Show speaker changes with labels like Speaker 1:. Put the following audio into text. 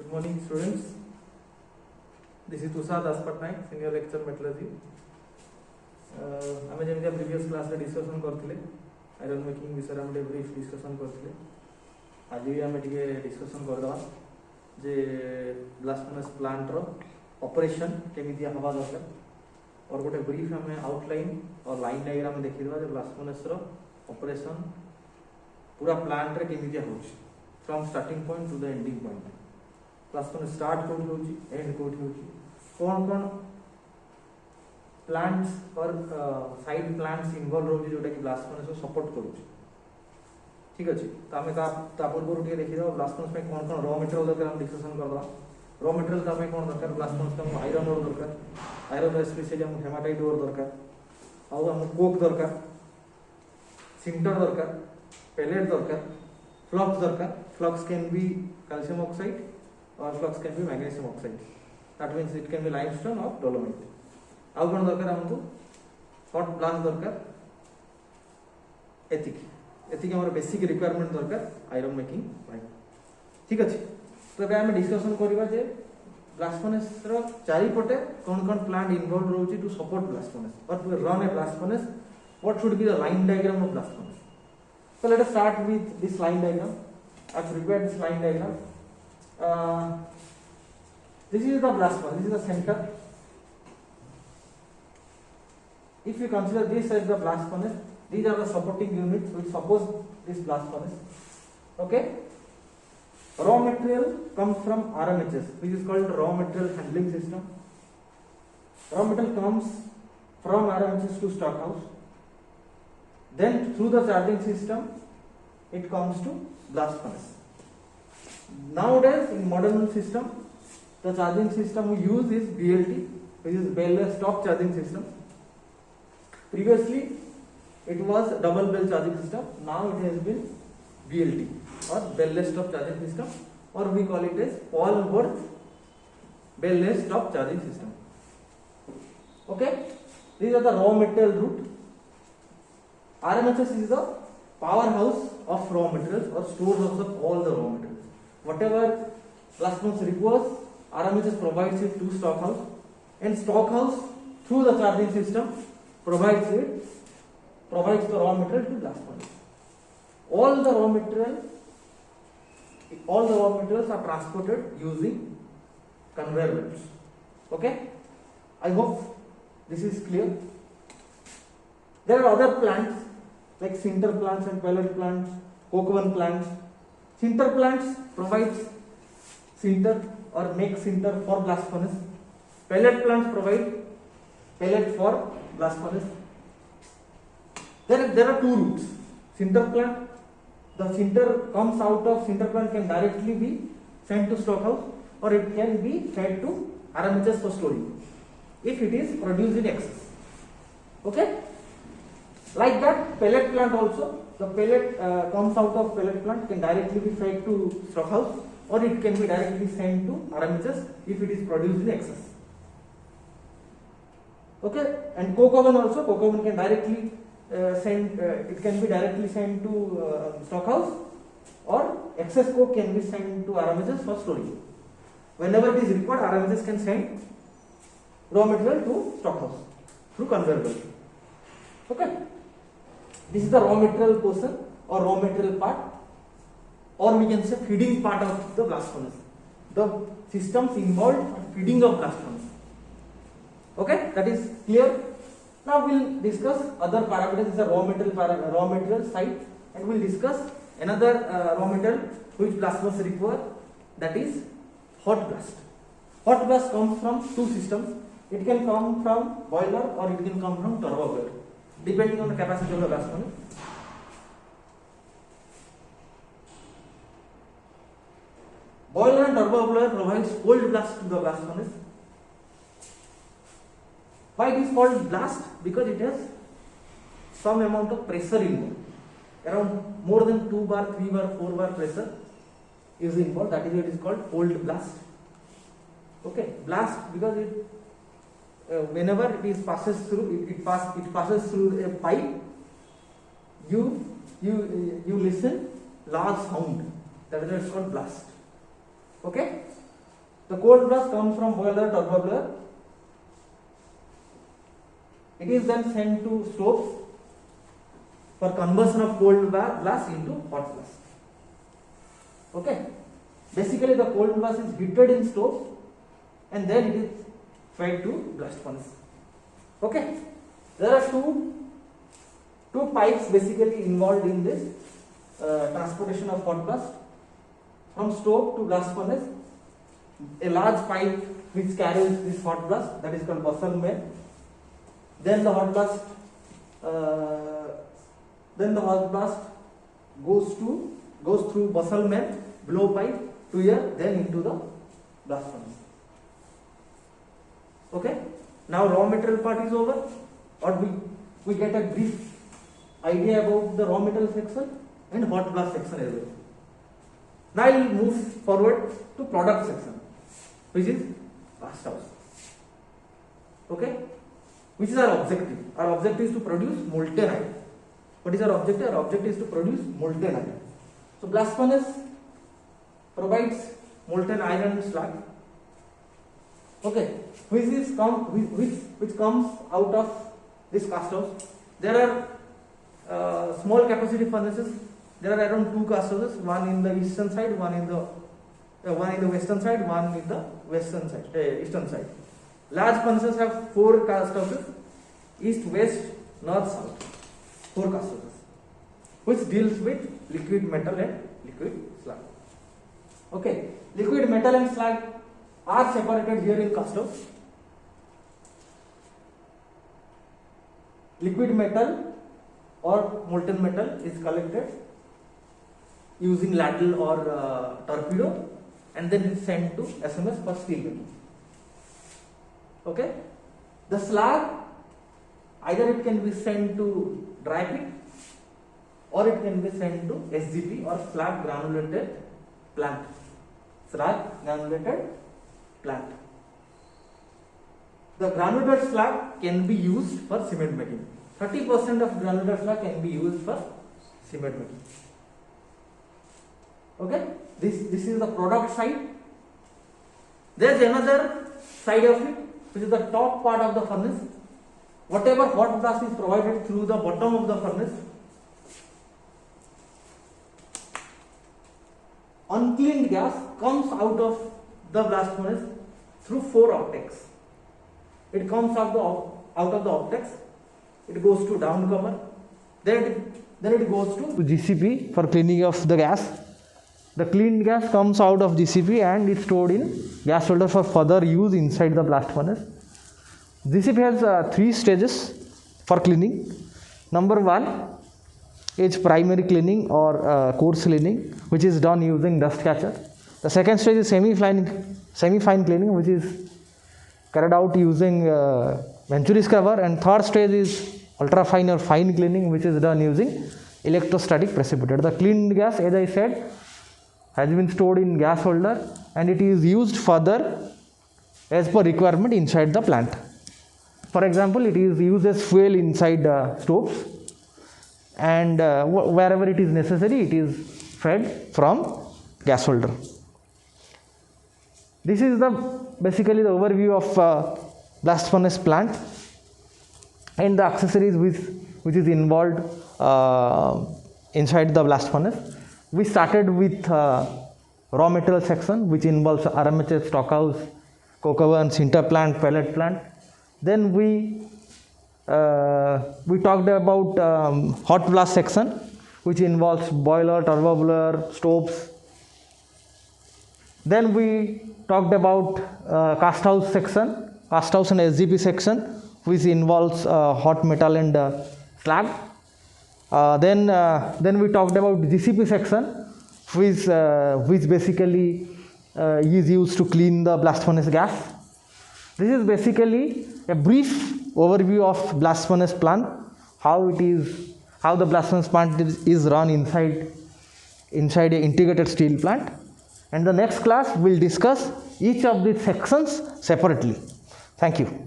Speaker 1: Good morning, students. This is Tushar Das Patnaik, senior lecturer metallurgy. आम जमी previous class रे discussion करथिले iron making विषय हम ब्रीफ डिस्कशन करथिले। आज भी आम डिस्कशन करदवा जे ब्लास्ट फर्नेस प्लांट रो ऑपरेशन केमिति हवा दरकार और गोटे ब्रीफ आम आउटलाइन और लाइन डायग्राम देखिदवा जे ब्लास्ट फर्नेस रो ऑपरेशन पूरा प्लांट रे केमिति होछि from starting point to the ending point. Blast furnace start कोठी होछि एंड कोठी होछि कोन कोन प्लांट्स और साइड प्लांट्स इन्वॉल्व रोज जोटा कि ब्लास्ट फर्नेस को सपोर्ट करूछि। ठीक अछि त हमें ता पूर्व टिके देखि दो ब्लास्ट फर्नेस में कोन कोन रॉ मटेरियल दरकार हम डिस्कशन करबा। रॉ मटेरियल का में कोन दरकार ब्लास्ट फर्नेस में आयरन ओर दरकार आयरन स्पेशली हम हेमाटाइट ओर दरकार और हम कोक दरकार सिंटर दरकार पेलेट दरकार फ्लक्स दरकार। Flux can be calcium oxide or flux can be magnesium oxide that means it can be limestone or dolomite. आउ कौन दरकार हमको हॉट ब्लास्ट दरकार एतिक हमर बेसिक रिक्वायरमेंट दरकार आयरन मेकिंग ପାଇଁ। ठीक अछि तो ଏବେ ଆମେ डिस्कशन करबा जे ब्लास्ट फर्नेस रो चारि पटे कोन कोन प्लांट इन्वॉल्व रहउची टू सपोर्ट ब्लास्ट फर्नेस और to run a blast furnace what should be the line diagram of blast furnace. So let us start with this line diagram. I have prepared this line diagram. This is the blast furnace, this is the center. If you consider this as the blast furnace, these are the supporting units which support this blast furnace. Okay. Raw material comes from RMHS, which is called raw material handling system. Raw material comes from RMHS to stockhouse. Then through the charging system, it comes to blast furnace. Nowadays, in modern system, the charging system we use is BLT, which is bell-less stop charging system. Previously, it was double bell charging system. Now it has been BLT or bell-less stop charging system, or we call it as Paul-Worth bell-less stop charging system. Okay, these are the raw material route. RMHS is the powerhouse of raw materials or storehouse of all the raw materials. Whatever blast furnace requires, RMHS provides it to stockhouse, and stockhouse through the charging system provides the raw material to blast furnace. All the raw materials are transported using conveyor belts. Okay, I hope this is clear. There are other plants like sinter plants and pellet plants, coke oven plants. Sinter plants provides sinter or make sinter for blast furnace. Pellet plants provide pellet for blast furnace. There are two routes. Sinter plant, the sinter comes out of sinter plant can directly be sent to stockhouse or it can be fed to RMHS for storing if it is produced in excess. Okay. Like that, pellet plant also, the pellet comes out of pellet plant can directly be fed to stockhouse or it can be directly sent to RMHS if it is produced in excess. Okay, and coke oven also, coke oven can directly it can be directly sent to stockhouse or excess coke can be sent to RMHS for storage. Whenever it is required, RMHS can send raw material to stockhouse through conveyor belt. Okay. This is the raw material portion or raw material part, or we can say feeding part of the blast furnace. The systems involved are feeding of blast furnace. Okay, that is clear. Now we will discuss other parameters. This is the raw material side, and we will discuss another raw material which blast furnace require, that is hot blast. Hot blast comes from two systems. It can come from boiler or it can come from turbo boiler, depending on the capacity of the blast furnace. Boiler and turbo boiler provides cold blast to the blast furnace. Why it is called blast? Because it has some amount of pressure involved. Around more than 2 bar, 3 bar, 4 bar pressure is involved. That is why it is called cold blast. Okay, blast because it whenever it passes through it passes through a pipe, you listen large sound, that is called blast. Okay, The cold blast comes from boiler turbo. It is then sent to stoves for conversion of cold blast into hot blast. Okay. Basically, the cold blast is heated in stove and then it is fed to blast furnace. Okay. There are two pipes basically involved in this transportation of hot blast from stove to blast furnace. A large pipe which carries this hot blast, that is called Basal main. Then the hot blast goes through Basal main, blow pipe to here, then into the blast furnace. Okay. Now raw material part is over, or we get a brief idea about the raw material section and hot blast section as well. Now I will move forward to product section, which is cast house. Okay. Which is our objective? Our objective is to produce molten iron. What is our objective? Our objective is to produce molten iron. So blast furnace provides molten iron slag. Okay, which comes out of this cast house. There are small capacity furnaces. There are around 2 cast houses, one in the eastern side, one in the western side, one in the eastern side. Large furnaces have 4 cast houses, east, west, north, south. 4 cast houses, which deals with liquid metal and liquid slag. Okay, liquid metal and slag are separated here in cast house. Liquid metal or molten metal is collected using ladle or torpedo, and then it is sent to SMS for steel making. Okay, the slag, either it can be sent to dry pit or it can be sent to SGP or slag granulated plant. Slag granulated plant. The granulated slag can be used for cement making. 30% of granulated slag can be used for cement making. Okay, this is the product side. There is another side of it, which is the top part of the furnace. Whatever hot blast is provided through the bottom of the furnace, uncleaned gas comes out of the blast furnace through 4 optics. It comes out of the optics, it goes to downcomer, then it goes to GCP for cleaning of the gas. The cleaned gas comes out of GCP and is stored in gas holder for further use inside the blast furnace. GCP has 3 stages for cleaning. Number 1 is primary cleaning or coarse cleaning, which is done using dust catcher. The second stage is semi-fine cleaning, which is carried out using Venturi scrubber, and third stage is ultra fine or fine cleaning, which is done using electrostatic precipitator. The cleaned gas, as I said, has been stored in gas holder and it is used further as per requirement inside the plant. For example, it is used as fuel inside stoves, and wherever it is necessary, it is fed from gas holder. This is basically the overview of blast furnace plant and the accessories which is involved inside the blast furnace. We started with raw material section, which involves RMHS, stockhouse, coke oven, sinter plant, pellet plant. Then we talked about hot blast section, which involves boiler, turbo boiler, stoves. Then we talked about cast house section, cast house and SGP section, which involves hot metal and slag. Then we talked about GCP section, which basically is used to clean the blast furnace gas. This is basically a brief overview of blast furnace plant, how the blast furnace plant is run inside an integrated steel plant. And the next class will discuss each of these sections separately. Thank you.